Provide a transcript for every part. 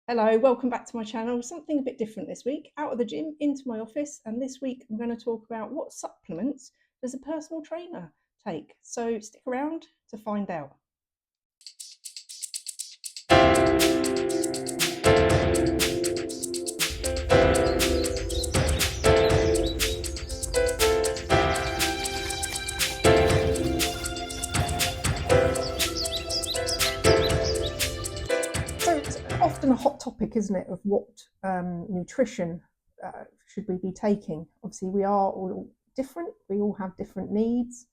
Hello, welcome back to my channel. Something a bit different this week. Out of the gym, into my office, and this week I'm going to talk about what supplements does a personal trainer take. So stick around to find out. So it's often a hot topic, isn't it, of what nutrition should we be taking? Obviously, we are all different. We all have different needs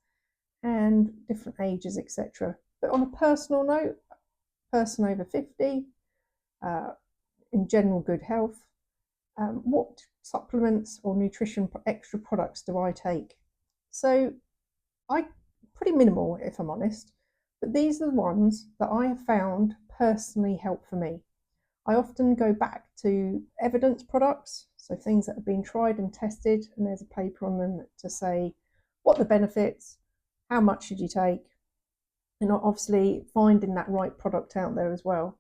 and different ages, etc. But on a personal note, person over 50, uh, in general good health, what supplements or nutrition extra products do I take? So I pretty minimal, if I'm honest, but these are the ones that I have found personally help for me. I often go back to evidence products, so things that have been tried and tested, and there's a paper on them to say what the benefits, how much should you take, and obviously finding that right product out there as well.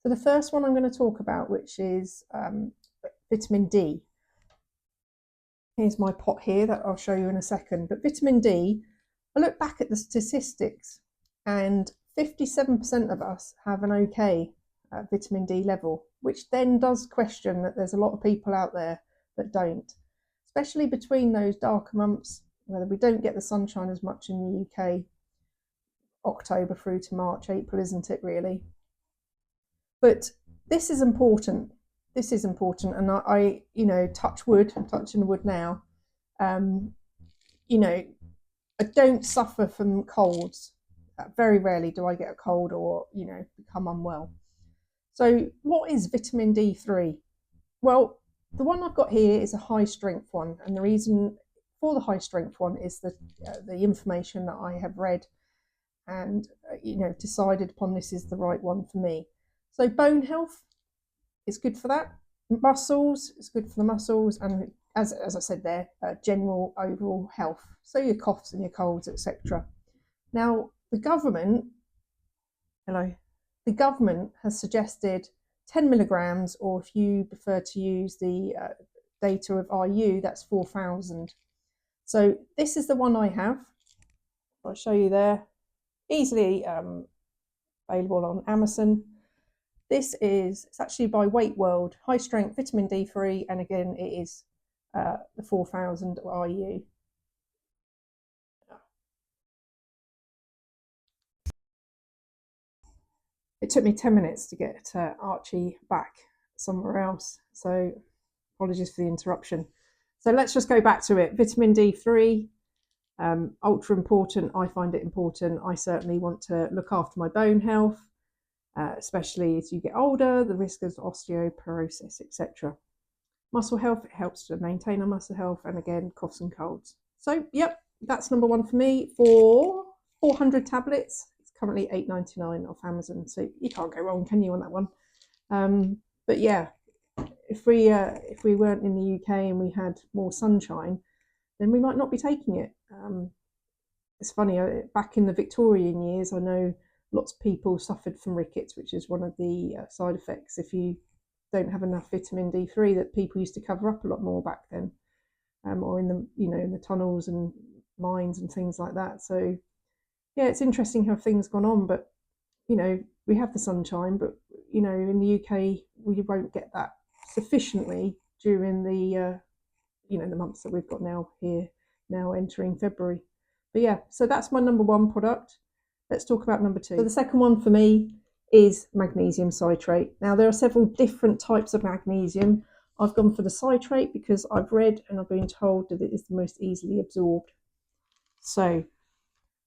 So the first one I'm going to talk about, which is vitamin D. Here's my pot here that I'll show you in a second. But vitamin D, I look back at the statistics and 57% of us have an okay vitamin D level, which then does question that there's a lot of people out there that don't, especially between those darker months where we don't get the sunshine as much in the UK, October through to March, April, isn't it really? But this is important. This is important, and I touch wood. I'm touching wood now. Um, you know, I don't suffer from colds. Very rarely do I get a cold or become unwell. So, what is vitamin D3? Well, the one I've got here is a high strength one, and the reason for the high strength one is the information that I have read and decided upon this is the right one for me. So, bone health is good for that. Muscles, it's good for the muscles, and as I said there, general overall health. So your coughs and your colds, etc. Now, the government has suggested 10 milligrams, or if you prefer to use the data of IU, that's 4,000. So this is the one I have. I'll show you there. Easily available on Amazon. It's actually by Weight World, high strength vitamin D3, and again it is the 4,000 IU. It took me 10 minutes to get Archie back somewhere else, so apologies for the interruption. So let's just go back to it. Vitamin D3, ultra important. I find it important. I certainly want to look after my bone health. Especially as you get older, the risk of osteoporosis, etc. Muscle health, it helps to maintain our muscle health, and again, coughs and colds. So, yep, that's number one for me. For 400 tablets, it's currently $8.99 off Amazon, so you can't go wrong, can you, on that one? But yeah, if we weren't in the UK and we had more sunshine, then we might not be taking it. It's funny, back in the Victorian years, I know lots of people suffered from rickets, which is one of the side effects if you don't have enough vitamin D3, that people used to cover up a lot more back then, or in the tunnels and mines and things like that. So yeah, it's interesting how things gone on, but we have the sunshine, but in the UK we won't get that sufficiently during the the months that we've got now here, now entering February. But yeah, so that's my number one product. Let's talk about number two. So the second one for me is magnesium citrate. Now there are several different types of magnesium. I've gone for the citrate because I've read and I've been told that it is the most easily absorbed. So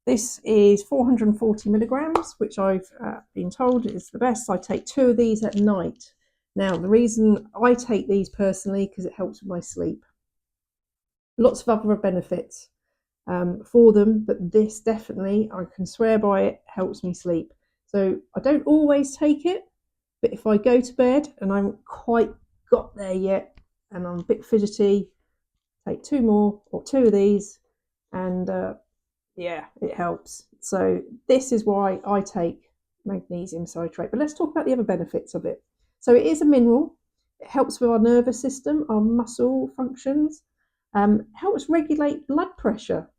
this is 440 milligrams, which I've been told is the best. I take 2 of these at night. Now the reason I take these personally, because it helps with my sleep. Lots of other benefits for them, but this definitely, I can swear by it, helps me sleep. So I don't always take it, but if I go to bed and I haven't quite got there yet and I'm a bit fidgety, take 2 more or 2 of these, and yeah, it helps. So this is why I take magnesium citrate. But let's talk about the other benefits of it. So it is a mineral. It helps with our nervous system, our muscle functions, helps regulate blood pressure,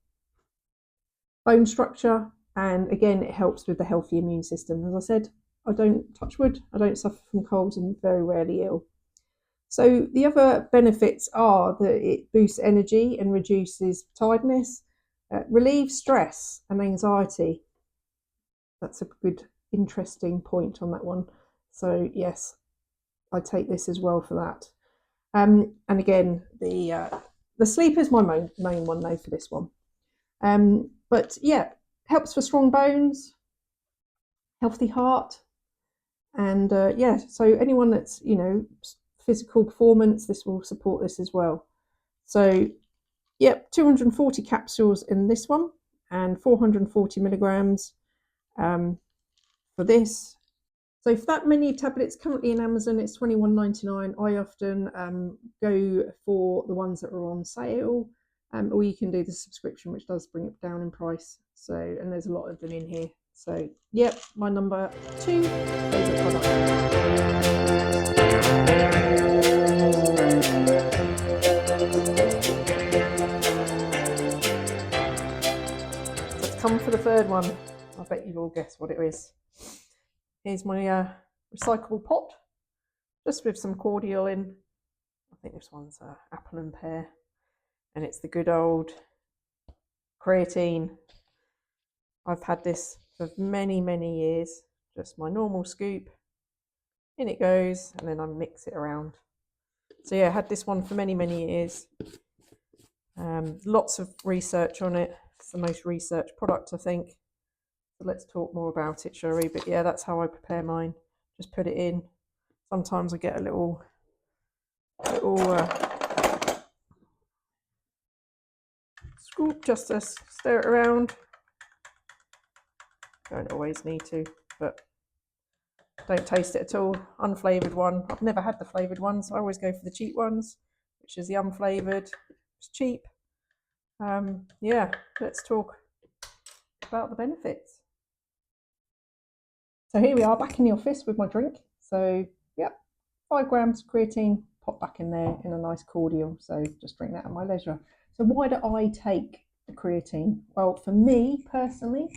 bone structure, and again, it helps with the healthy immune system. As I said, I don't touch wood, I don't suffer from colds and very rarely ill. So the other benefits are that it boosts energy and reduces tiredness, relieves stress and anxiety. That's a good, interesting point on that one. So yes, I take this as well for that. And again, the sleep is my main one though for this one. But yeah, helps for strong bones, healthy heart, and yeah. So anyone that's physical performance, this will support this as well. So yep, 240 capsules in this one, and 440 milligrams for this. So for that many tablets currently in Amazon, it's £21.99. I often go for the ones that are on sale, or you can do the subscription, which does bring it down in price. So, and there's a lot of them in here. So, yep, my number 2 favourite product. Let's come for the third one. I bet you've all guessed what it is. Here's my recyclable pot, just with some cordial in. I think this one's apple and pear, and it's the good old creatine. I've had this for many, many years. Just my normal scoop, in it goes, and then I mix it around. So yeah, I had this one for many, many years. Lots of research on it. It's the most researched product, I think. So let's talk more about it, shall we? But yeah, that's how I prepare mine. Just put it in. Sometimes I get a little scoop just to stir it around. Don't always need to, but don't taste it at all. Unflavoured one. I've never had the flavoured ones. I always go for the cheap ones, which is the unflavoured. It's cheap. Yeah, let's talk about the benefits. So here we are back in the office with my drink. So yep, 5 grams creatine, pop back in there in a nice cordial. So just drink that at my leisure. So why do I take the creatine? Well, for me personally,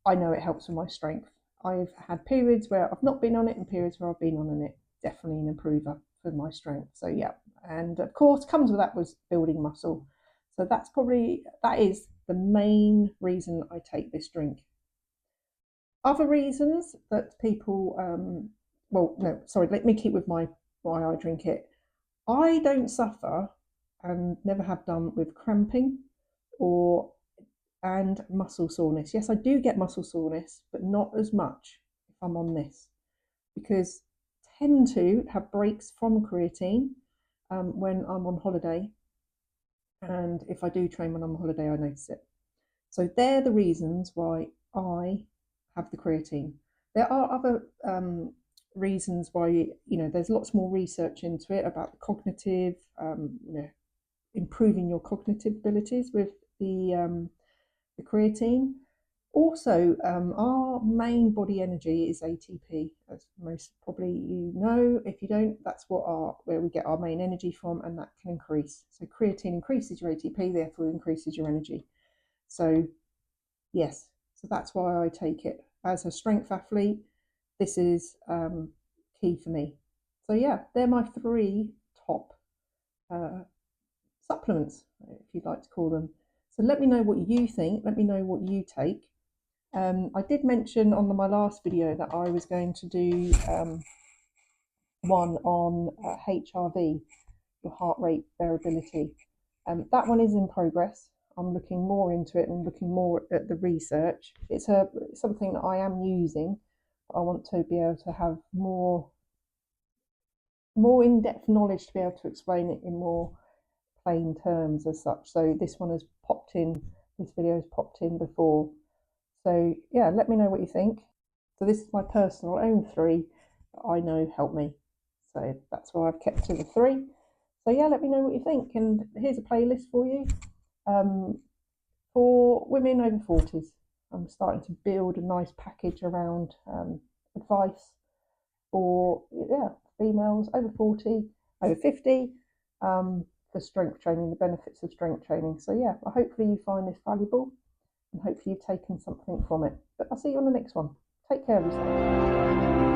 I know it helps with my strength. I've had periods where I've not been on it and periods where I've been on it. Definitely an improver for my strength. So yeah, and of course comes with that was building muscle. So that is the main reason I take this drink. Other reasons that people, well, no, sorry, let me keep with why I drink it. I don't suffer and never have done with cramping or and muscle soreness. Yes, I do get muscle soreness, but not as much if I'm on this, because I tend to have breaks from creatine when I'm on holiday, and if I do train when I'm on holiday, I notice it. So they're the reasons why I have the creatine. There are other reasons why there's lots more research into it about the cognitive, improving your cognitive abilities with the creatine. Also, our main body energy is ATP, as most probably you know. If you don't, that's where we get our main energy from, and that can increase. So creatine increases your ATP, therefore increases your energy. So yes, so that's why I take it. As a strength athlete, this is key for me. So yeah, they're my 3 top supplements, if you'd like to call them. So let me know what you think. Let me know what you take. I did mention on my last video that I was going to do one on HRV, your heart rate variability. That one is in progress. I'm looking more into it and looking more at the research. It's something that I am using. I want to be able to have more in-depth knowledge to be able to explain it in more plain terms as such. So this one has popped in. This video has popped in before. So yeah, let me know what you think. So this is my personal own 3 that I know help me. So that's why I've kept to the 3. So yeah, let me know what you think. And here's a playlist for you. For women over 40s, I'm starting to build a nice package around advice for, yeah, females over 40, over 50, for strength training, the benefits of strength training. So yeah, hopefully you find this valuable and hopefully you've taken something from it. But I'll see you on the next one. Take care of yourself.